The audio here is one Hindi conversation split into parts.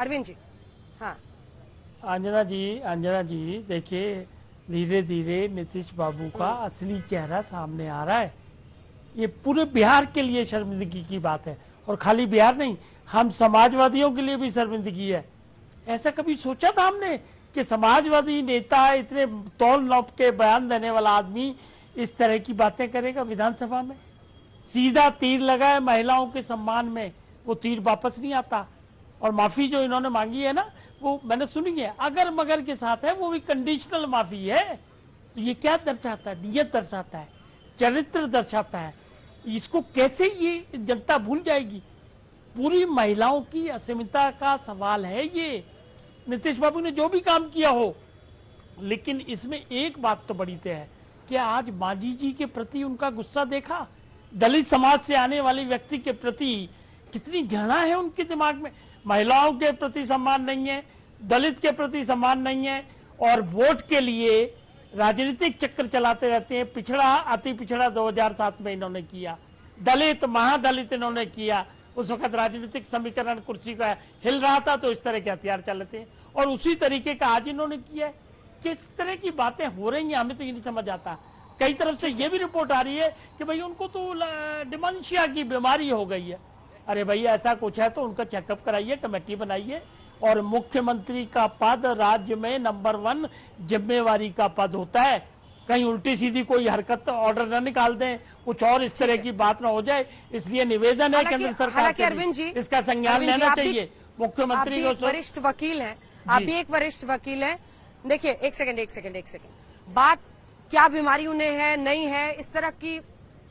अरविंद जी। हाँ अंजना जी देखिए, धीरे धीरे नीतीश बाबू का असली चेहरा सामने आ रहा है। ये पूरे बिहार के लिए शर्मिंदगी की बात है, और खाली बिहार नहीं, हम समाजवादियों के लिए भी शर्मिंदगी है। ऐसा कभी सोचा था हमने कि समाजवादी नेता, इतने तौल नौप के बयान देने वाला आदमी इस तरह की बातें करेगा विधानसभा में? सीधा तीर लगाए महिलाओं के सम्मान में, वो तीर वापस नहीं आता। और माफी जो इन्होंने मांगी है ना, वो मैंने सुनी है, अगर मगर के साथ है, वो भी कंडीशनल माफी है। तो ये क्या दर्शाता है? नियत दर्शाता है, चरित्र दर्शाता है। इसको कैसे ये जनता भूल जाएगी? पूरी महिलाओं की अस्मिता का सवाल है ये। नीतीश बाबू ने जो भी काम किया हो, लेकिन इसमें एक बात तो बड़ी तय है कि आज मांझी जी के प्रति उनका गुस्सा देखा। दलित समाज से आने वाले व्यक्ति के प्रति कितनी घृणा है उनके दिमाग में। महिलाओं के प्रति सम्मान नहीं है, दलित के प्रति सम्मान नहीं है, और वोट के लिए राजनीतिक चक्कर चलाते रहते हैं। पिछड़ा, अति पिछड़ा 2007 में इन्होंने किया, दलित महादलित इन्होंने किया। उस वक्त राजनीतिक समीकरण कुर्सी का हिल रहा था, तो इस तरह के हथियार चलते हैं, और उसी तरीके का आज इन्होंने किया है। किस तरह की बातें हो रही हैं, हमें तो ये नहीं समझ आता। कई तरफ से ये भी रिपोर्ट आ रही है कि भाई उनको तो डिमेंशिया की बीमारी हो गई है। अरे भाई, ऐसा कुछ है तो उनका चेकअप कराइए, कमेटी बनाइए। और मुख्यमंत्री का पद राज्य में नंबर 1 जिम्मेवारी का पद होता है। कहीं उल्टी सीधी कोई हरकत ऑर्डर न निकाल दें, कुछ और इस तरह की बात ना हो जाए। इसलिए निवेदन है केंद्र सरकार से अरविंद जी, इसका संज्ञान लेना चाहिए। मुख्यमंत्री को वरिष्ठ वकील हैं, आप भी एक वरिष्ठ वकील हैं। देखिए, एक सेकंड, बात क्या बीमारी उन्हें है नहीं है, इस तरह की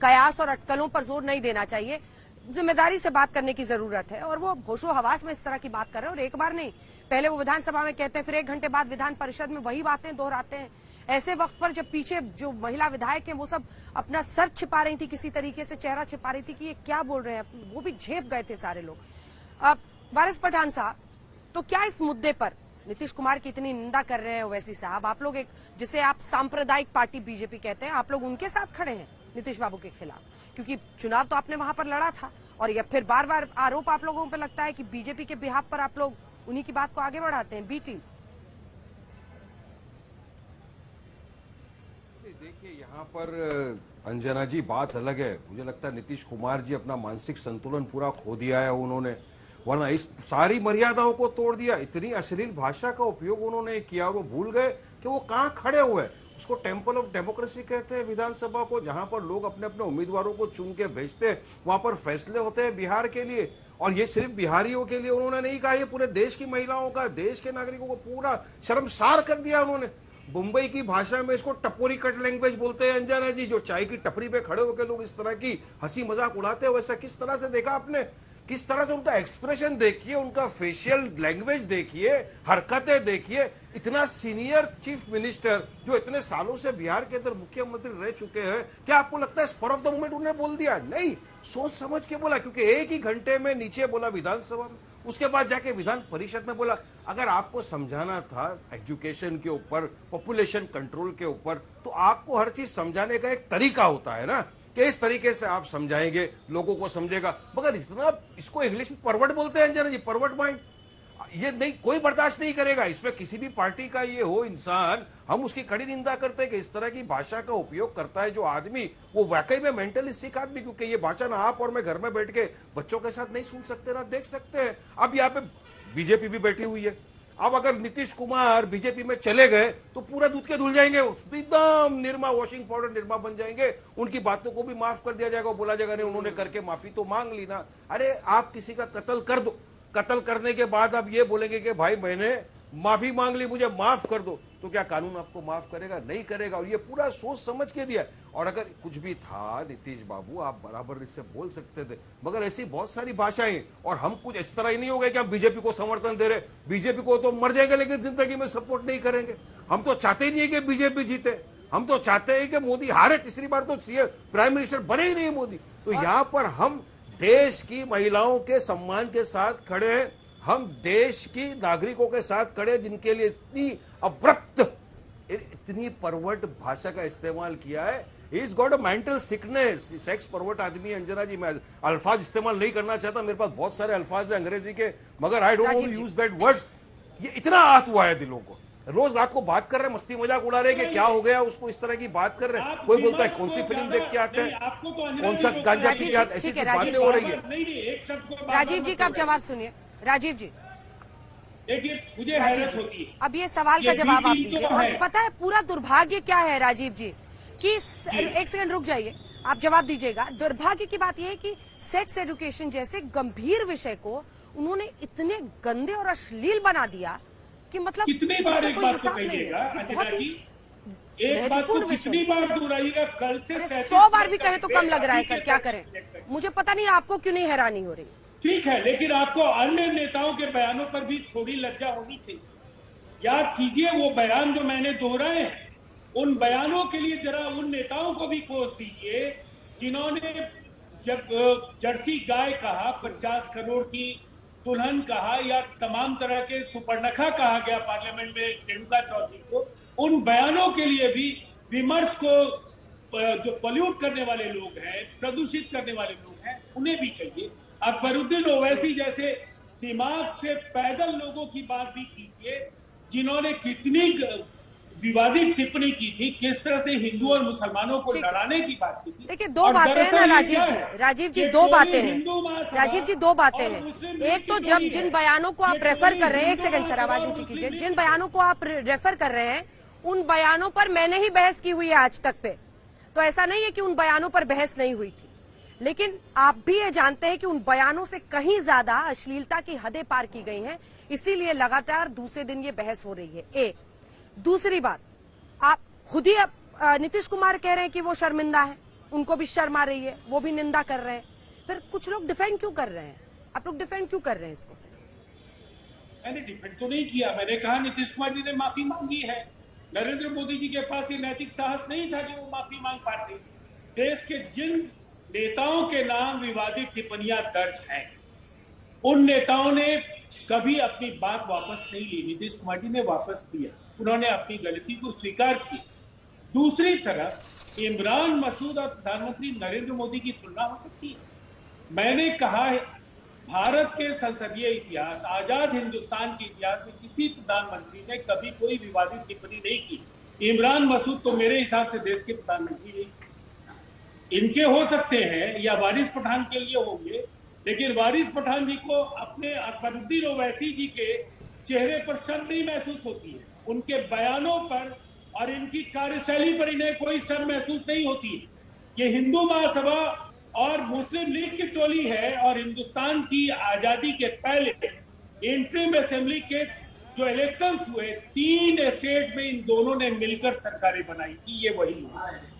कयास और अटकलों पर जोर नहीं देना चाहिए। जिम्मेदारी से बात करने की जरूरत है, और वो होशो हवास में इस तरह की बात कर रहे हैं। और एक बार नहीं, पहले वो विधानसभा में कहते हैं, फिर 1 घंटे बाद विधान परिषद में वही बातें दोहराते हैं। ऐसे वक्त पर जब पीछे जो महिला विधायक हैं वो सब अपना सर छिपा रही थी, किसी तरीके से चेहरा छिपा रही थी कि ये क्या बोल रहे हैं, वो भी झेप गए थे सारे लोग। अब वारिस पठान साहब, तो क्या इस मुद्दे पर नीतीश कुमार की इतनी निंदा कर रहे हैं ओवैसी साहब, आप लोग एक जिसे आप सांप्रदायिक पार्टी बीजेपी कहते हैं, आप लोग उनके साथ खड़े हैं नीतीश बाबू के खिलाफ? क्योंकि चुनाव तो आपने वहां पर लड़ा था, और ये फिर बार बार आरोप आप लोगों पर लगता है कि बीजेपी के बिहाफ पर आप लोग उन्हीं की बात को आगे बढ़ाते हैं। बी टीम, देखिए यहाँ पर अंजना जी बात अलग है। मुझे लगता है नीतीश कुमार जी अपना मानसिक संतुलन पूरा खो दिया है उन्होंने, वरना इस सारी मर्यादाओं को तोड़ दिया। इतनी अश्लील भाषा का उपयोग उन्होंने किया, और वो भूल गए कि वो कहाँ खड़े हुए। उसको टेम्पल ऑफ डेमोक्रेसी कहते हैं विधानसभा को, जहां पर लोग अपने अपने उम्मीदवारों को चुन के भेजते हैं, वहां पर फैसले होते हैं बिहार के लिए। और ये सिर्फ बिहारियों के लिए उन्होंने नहीं कहा, ये पूरे देश की महिलाओं का, देश के नागरिकों को पूरा शर्मसार कर दिया उन्होंने। मुंबई की भाषा में इसको टपोरी कट लैंग्वेज बोलते हैं अंजना जी। जो चाय की टपरी पे खड़े होकर लोग इस तरह की हंसी मजाक उड़ाते हैं, वैसा किस तरह से देखा आपने? किस तरह से उनका एक्सप्रेशन देखिए, उनका फेशियल लैंग्वेज देखिए, हरकतें देखिए। इतना सीनियर चीफ मिनिस्टर जो इतने सालों से बिहार के अंदर मुख्यमंत्री रह चुके हैं, क्या आपको लगता है स्पर ऑफ द मोमेंट उन्होंने बोल दिया? नहीं, सोच समझ के बोला, क्योंकि 1 ही घंटे में नीचे बोला विधानसभा में, उसके बाद जाके विधान परिषद में बोला। अगर आपको समझाना था एजुकेशन के ऊपर, पॉपुलेशन कंट्रोल के ऊपर, तो आपको हर चीज समझाने का एक तरीका होता है ना, कि इस तरीके से आप समझाएंगे, लोगों को समझेगा। मगर इतना इसको इंग्लिश में परवर्ट बोलते हैं अंजना जी, परवर्ट माइंड, ये नहीं, कोई बर्दाश्त नहीं करेगा। इसमें किसी भी पार्टी का ये हो इंसान, हम उसकी कड़ी निंदा करते हैं कि इस तरह की भाषा का उपयोग करता है जो आदमी, वो वाकई में मेंटली सिक आदमी। क्योंकि ये भाषा ना आप और मैं घर में बैठ के बच्चों के साथ नहीं सुन सकते, ना देख सकते हैं। अब यहाँ पे बीजेपी भी बैठी हुई है। अब अगर नीतीश कुमार बीजेपी में चले गए तो पूरा दूध के धुल जाएंगे, एकदम निर्मा, वॉशिंग पाउडर निर्मा बन जाएंगे। उनकी बातों को भी माफ कर दिया जाएगा, बोला जाएगा नहीं उन्होंने करके माफी तो मांग ली ना। अरे आप किसी का कत्ल कर दो, कत्ल करने के बाद आप ये बोलेंगे कि भाई मैंने माफी मांग ली, मुझे माफ कर दो, तो क्या कानून आपको माफ करेगा? नहीं करेगा। और ये पूरा सोच समझ के दिया। और अगर कुछ भी था नीतीश बाबू, आप बराबर इससे बोल सकते थे, मगर ऐसी बहुत सारी भाषाएं, और हम कुछ इस तरह ही नहीं हो गए कि हम बीजेपी को समर्थन दे रहे। बीजेपी को तो मर जाएंगे लेकिन जिंदगी में सपोर्ट नहीं करेंगे। हम तो चाहते ही नहीं कि बीजेपी जीते, हम तो चाहते हैं कि मोदी हारे, तीसरी बार तो सीएम प्राइम मिनिस्टर बने ही नहीं मोदी। तो यहाँ पर हम देश की महिलाओं के सम्मान के साथ खड़े हैं, हम देश की नागरिकों के साथ खड़े, जिनके लिए इतनी अब्रप्त, इतनी परवट भाषा का इस्तेमाल किया है। He's got a mental sickness. Sex pervert आदमी है अंजना जी। मैं अल्फाज इस्तेमाल नहीं करना चाहता, मेरे पास बहुत सारे अल्फाज है अंग्रेजी के, मगर I don't want to use that words. ये इतना आहत हुआ है दिलों को, रोज रात को बात कर रहे हैं, मस्ती मजाक उड़ा रहे हैं कि क्या हो गया उसको, इस तरह की बात कर रहे हैं। कोई बोलता है कौन सी फिल्म देख के आते हैं, कौन सा गांजा पी के आते, ऐसी बातें हो रही है। राजीव जी का आप जवाब सुनिए। राजीव जी देखिए, मुझे हैरत होती है। अब ये सवाल का जवाब आप दीजिए। और पता है पूरा दुर्भाग्य क्या है राजीव जी कि एक सेकंड रुक जाइए, आप जवाब दीजिएगा। दुर्भाग्य की बात यह है कि सेक्स एजुकेशन जैसे गंभीर विषय को उन्होंने इतने गंदे और अश्लील बना दिया कि मतलब कितनी बार एक बात को कहिएगा अंजना जी, एक बात को कितनी बार दोहराइएगा? कल से 100 बार भी कहे तो कम लग रहा है सर, क्या करें? मुझे पता नहीं आपको क्यों नहीं हैरानी हो रही। ठीक है, लेकिन आपको अन्य नेताओं के बयानों पर भी थोड़ी लज्जा होनी चाहिए। याद कीजिए वो बयान जो मैंने दोहराए हैं, उन बयानों के लिए जरा उन नेताओं को भी कोस दीजिए जिन्होंने जब जर्सी गाय कहा, 50 करोड़ की दुल्हन कहा, या तमाम तरह के सुपर्णखा कहा गया पार्लियामेंट में रेणुका चौधरी को, उन बयानों के लिए भी विमर्श को जो पॉल्यूट करने वाले लोग हैं, प्रदूषित करने वाले लोग हैं, उन्हें भी कहिए। अकबरुद्दीन ओवैसी जैसे दिमाग से पैदल लोगों की बात भी कीजिए जिन्होंने कितनी विवादित टिप्पणी की थी, किस तरह से हिंदू और मुसलमानों को लड़ाने की बात की थी। देखिए दो बातें हैं ना राजीव जी, राजीव जी दो बातें हैं, राजीव जी दो बातें हैं। एक तो जब जिन बयानों को आप रेफर कर रहे हैं, एक सेकंड सर आवाज नीचे कीजिए, जिन बयानों को आप रेफर कर रहे हैं उन बयानों पर मैंने ही बहस की हुई है आज तक पे, तो ऐसा नहीं है कि उन बयानों पर बहस नहीं हुई थी। लेकिन आप भी ये जानते हैं कि उन बयानों से कहीं ज्यादा अश्लीलता की हदें पार की गई हैं, इसीलिए लगातार दूसरे दिन ये बहस हो रही है। एक दूसरी बात, आप खुद ही नीतीश कुमार कह रहे हैं कि वो शर्मिंदा है, उनको भी शर्म आ रही है, वो भी निंदा कर रहे हैं, फिर कुछ लोग डिफेंड क्यों कर रहे हैं? आप लोग डिफेंड क्यों कर रहे हैं इसको? मैंने डिफेंड तो नहीं किया, मैंने कहा नीतीश कुमार जी ने माफी मांगी है। नरेंद्र मोदी जी के पास ये नैतिक साहस नहीं था कि वो माफी मांग पाते। देश के जिन नेताओं के नाम विवादित टिप्पणियां दर्ज हैं, उन नेताओं ने कभी अपनी बात वापस नहीं ली। नीतीश कुमार जी ने वापस लिया, उन्होंने अपनी गलती को स्वीकार की। दूसरी तरफ इमरान मसूद और प्रधानमंत्री नरेंद्र मोदी की तुलना हो सकती है? मैंने कहा है, भारत के संसदीय इतिहास, आजाद हिंदुस्तान के इतिहास में किसी प्रधानमंत्री ने कभी कोई विवादित टिप्पणी नहीं की। इमरान मसूद तो मेरे हिसाब से देश के प्रधानमंत्री नहीं, इनके हो सकते हैं या वारिस पठान के लिए होंगे, लेकिन वारिस पठान जी को अपने अकबरुद्दीन ओवैसी जी के चेहरे पर शर्म नहीं महसूस होती है, उनके बयानों पर और इनकी कार्यशैली पर इन्हें कोई शर्म महसूस नहीं होती है। ये हिंदू महासभा और मुस्लिम लीग की टोली है, और हिंदुस्तान की आजादी के पहले इंटरिम असेंबली के जो इलेक्शंस हुए 3 स्टेट में इन दोनों ने मिलकर सरकारें बनाई थी, ये वही है।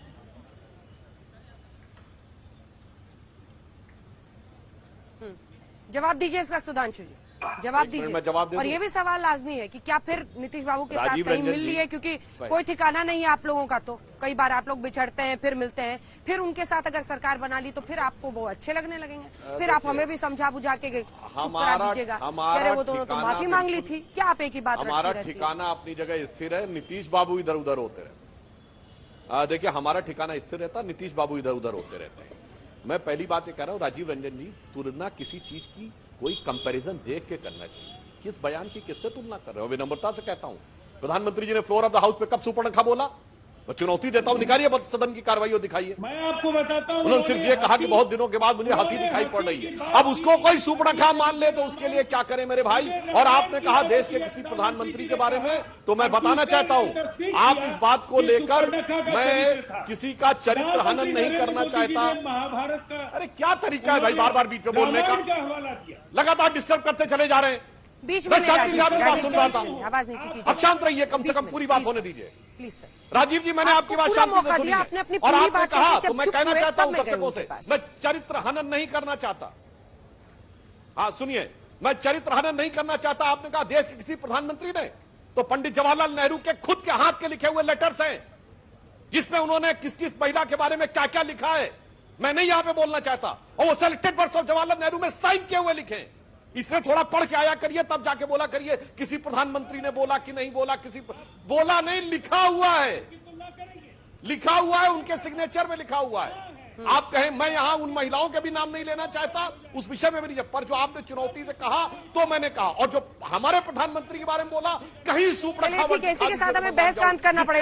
जवाब दीजिए इसका सुधांशु जी, जवाब दीजिए। और ये भी सवाल लाजमी है कि क्या फिर नीतीश बाबू के साथ कहीं मिल लिए, क्योंकि कोई ठिकाना नहीं है आप लोगों का, तो कई बार आप लोग बिछड़ते हैं फिर मिलते हैं, फिर उनके साथ अगर सरकार बना ली तो फिर आपको वो अच्छे लगने लगेंगे, फिर आप हमें भी समझा बुझा के दीजिएगा, अरे वो दोनों तो माफी मांग ली थी, क्या आप एक ही बात? हमारा ठिकाना अपनी जगह स्थिर है, नीतीश बाबू इधर उधर होते रहते। देखिए हमारा ठिकाना स्थिर रहता, नीतीश बाबू इधर उधर होते रहते हैं। मैं पहली बात ये कह रहा हूं राजीव रंजन जी, तुलना किसी चीज की कोई कंपैरिजन देख के करना चाहिए। किस बयान की किससे तुलना कर रहे हो? विनम्रता से कहता हूं, प्रधानमंत्री जी ने फ्लोर ऑफ द हाउस पे कब सुपर्णखा बोला? मैं चुनौती देता हूं, निकालिए सदन की कार्रवाई दिखाइए। मैं आपको बताता हूं, उन्होंने सिर्फ ये कहा कि बहुत दिनों के बाद मुझे हंसी दिखाई पड़ रही है। अब उसको कोई सुपर्णखा मान ले तो उसके लिए क्या करें मेरे भाई? और आपने कहा देश के किसी प्रधानमंत्री के बारे में, तो मैं बताना चाहता हूं, आप इस बात को लेकर, मैं किसी का चरित्र हनन नहीं करना चाहता। महाभारत का अरे क्या तरीका है भाई बार बार बीच में बोलने का? हवाला दिया, लगातार डिस्टर्ब करते चले जा रहे हैं। बीच में शांति से आपकी बात सुन रहा था, आवाज नीचे कीजिए, अब शांत रहिए, कम से कम पूरी बात होने दीजिए। Please sir. राजीव जी मैंने आपकी बात शांति से सुनी है, और आपने कहा तो मैं कहना चाहता हूं दर्शकों से, मैं चरित्र हनन नहीं करना चाहता। हाँ सुनिए, मैं चरित्र हनन नहीं करना चाहता। आपने कहा देश के किसी प्रधानमंत्री ने, तो पंडित जवाहरलाल नेहरू के खुद के हाथ के लिखे हुए लेटर्स हैं जिसमें उन्होंने किस किस महिला के बारे में क्या क्या लिखा है, मैं नहीं यहां पे बोलना चाहता। और वो selected words of Jawaharlal Nehru में साइन किए हुए लिखे, इसने थोड़ा पढ़ के आया करिए, तब जाके बोला करिए किसी प्रधानमंत्री ने बोला कि नहीं बोला, किसी बोला नहीं, लिखा हुआ है। लिखा हुआ है, उनके सिग्नेचर में लिखा हुआ है। आप कहें मैं यहां उन महिलाओं के भी नाम नहीं लेना चाहता, उस विषय में भी नहीं, पर जो आपने चुनौती से कहा तो मैंने कहा, और जो हमारे प्रधानमंत्री के बारे में बोला, कहीं सुपड़ा इसी के साथ हमें बहस का अंत करना पड़ेगा।